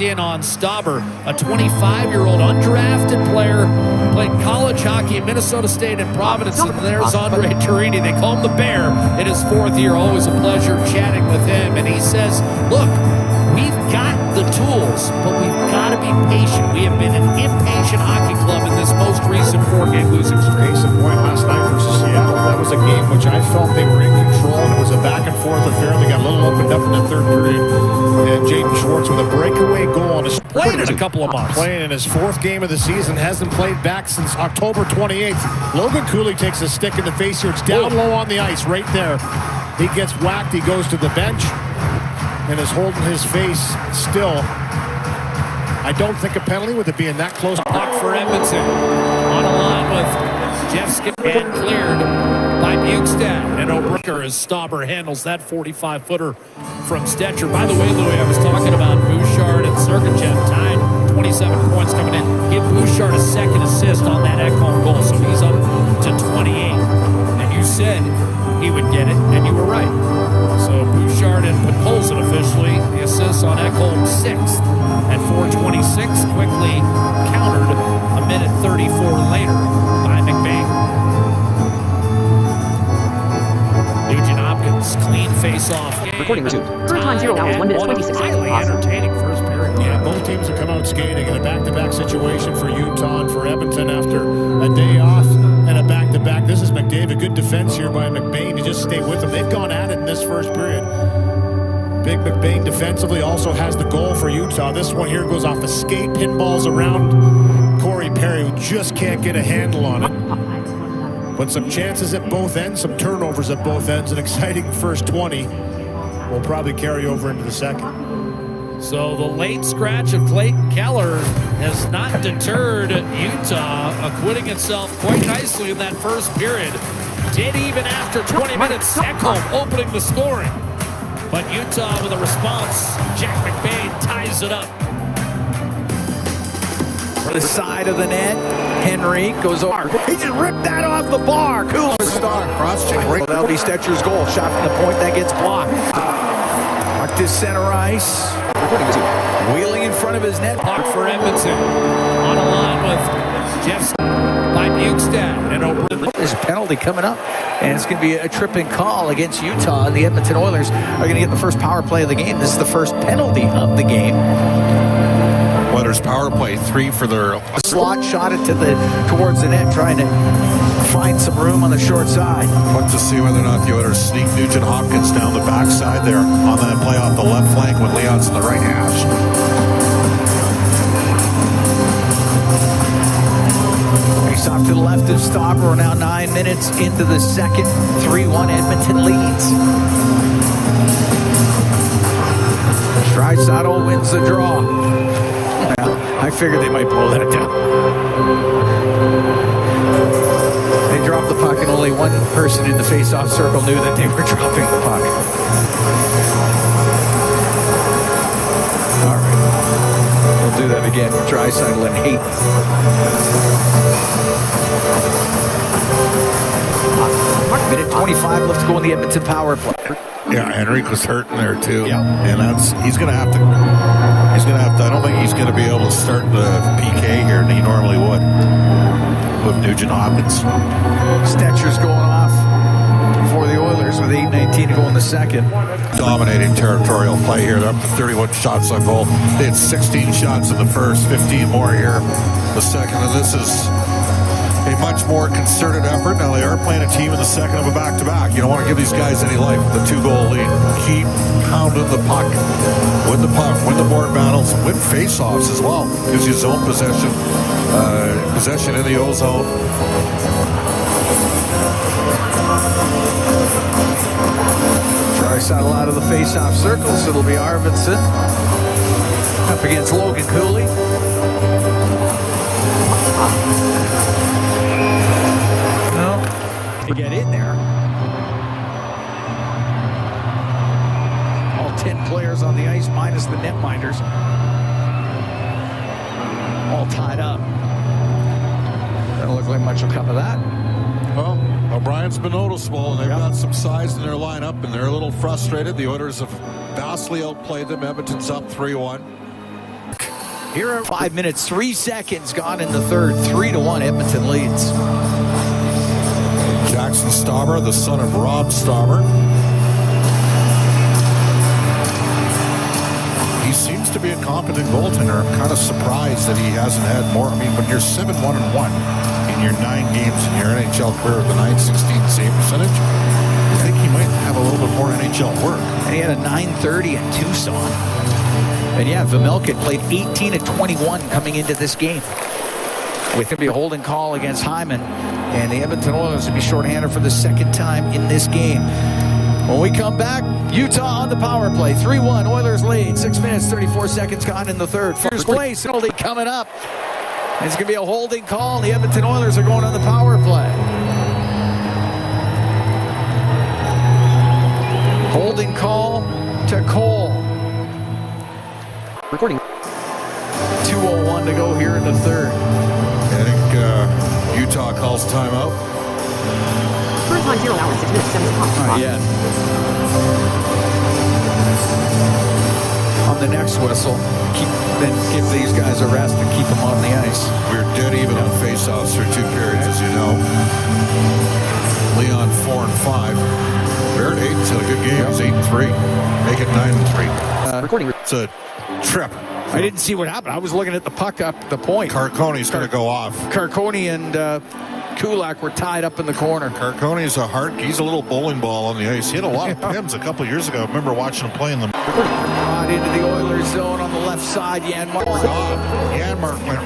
In on Stauber, a 25-year-old undrafted player, played college hockey at Minnesota State and Providence, and there's Andre Turini. They call him the Bear in his fourth year. Always a pleasure chatting with him, and he says, look, we've got the tools, but we've got to be patient. We have been an impatient hockey club in this most recent four-game losing streak. Case in point last night versus Seattle. That was a game which I felt they were in control, and it was a back-and-forth affair. They got a little opened up in the third period, and Jaden Schwartz with a breakaway goal on his played in a couple of months. Playing in his fourth game of the season, hasn't played back since October 28th. Logan Cooley takes a stick in the face here. It's down low on the ice right there. He gets whacked. He goes to the bench and is holding his face still. I don't think a penalty with it being that close. Puck for Edmonton. On a line with Jeff Skip and cleared by Bukestad. And O'Brooker as Stauber handles that 45-footer from Stetcher. By the way, Louis, I was talking about Bouchard and Sergachev tying 27 points coming in. Give Bouchard a second assist on that Ekholm goal, so he's up to 28. And you said he would get it, and you were right. So Bouchard and Podkolzin officially the assists on Ekholm sixth at 4:26, quickly countered a minute 34 later by McBain. Nugent Hopkins, clean face-off game. Recording resumed. Current time 0 hours 1 minute 26 seconds. Highly entertaining first period. Yeah, both teams have come out skating in a back-to-back situation for Utah and for Edmonton after a day off and a back-to-back. This is McDavid. Good defense here by McBain to just stay with them. They've gone at it in this first period. Big McBain defensively also has the goal for Utah. This one here goes off the skate, pinballs around Corey Perry, who just can't get a handle on it. But some chances at both ends, some turnovers at both ends. An exciting first 20 will probably carry over into the second. So the late scratch of Clayton Keller has not deterred Utah, acquitting itself quite nicely in that first period. Did even after 20 minutes, Ekholm opening the scoring. But Utah with a response. Jack McBain ties it up. For the side of the net, Henry goes over. He just ripped that off the bar. Cool. Star cross check. Well, that'll be Stetcher's goal. Shot from the point that gets blocked. Mark to center ice. Wheeling in front of his net. Puck for Edmonton. On a line with Jeff by Bukestad and O'Brien. There's a penalty coming up, and it's going to be a tripping call against Utah. And the Edmonton Oilers are going to get the first power play of the game. This is the first penalty of the game. Oilers power play, 3 for their slot, shot it towards the net, trying to find some room on the short side. Look to see whether or not the Oilers sneak Nugent Hopkins down the backside there on that play off the left flank when Leon's in the right hash. Face off to the left of Stauber. We're now 9 minutes into the second. 3-1 Edmonton leads. Draisaitl wins the draw. Well, I figured they might blow that down. They dropped the puck, and only one person in the face-off circle knew that they were dropping the puck. All right. We'll do that again with Draisaitl and Haight. Minute 25 left to go in the Edmonton power play. Yeah, Henrique was hurting there too. Yeah. And he's gonna have to I don't think he's gonna be able to start the PK here than he normally would with Nugent Hopkins. Stetcher's going off for the Oilers with 8:19 to go in the second. Dominating territorial play here. They're up to 31 shots on goal. They had 16 shots in the first, 15 more here the second, and this is a much more concerted effort. Now they are playing a team in the second of a back-to-back. You don't want to give these guys any life with the 2-goal lead. Keep pounding the puck. Win the puck, win the board battles, win face-offs as well. Gives you zone possession in the O-zone. Draisaitl out of the face-off circle, so it'll be Arvidsson up against Logan Cooley. To get in there. All 10 players on the ice minus the netminders. All tied up. Doesn't look like much will come of that. Well, O'Brien's been noticeable, and they've got some size in their lineup, and they're a little frustrated. The Oilers have vastly outplayed them. Edmonton's up 3-1. Hira, 5 minutes, 3 seconds gone in the third. 3-1, Edmonton leads. Jackson Stauber, the son of Rob Stauber. He seems to be a competent goaltender. I'm kind of surprised that he hasn't had more. I mean, when you're 7-1-1 in your 9 games in your NHL career with the .916 save percentage, I think he might have a little bit more NHL work. And he had a .930 in Tucson. And yeah, Vejmelka played 18-21 coming into this game. With him be a holding call against Hyman. And the Edmonton Oilers will be shorthanded for the second time in this game. When we come back, Utah on the power play. 3-1, Oilers lead. 6 minutes, 34 seconds gone in the third. First place penalty coming up. It's going to be a holding call. The Edmonton Oilers are going on the power play. Holding call to Cole. Recording. 2:01 to go here in the third. I think Utah calls timeout. Current time 0 hours 6 minutes 7 seconds. Yeah. On the next whistle, give these guys a rest and keep them on the ice. We're dead even on faceoffs through 2 periods, as you know. Leon 4 and 5. Barrett 8. It's a good game. It's 8-3. Make it 9-3. Recording. It's a trip. I didn't see what happened. I was looking at the puck up the point. Carcone's going to go off. Carcone and Kulak were tied up in the corner. Carcone's he's a little bowling ball on the ice. He had a lot of pims a couple years ago. I remember watching him playing them. Into the Oilers zone on the left side. Janmark. Janmark went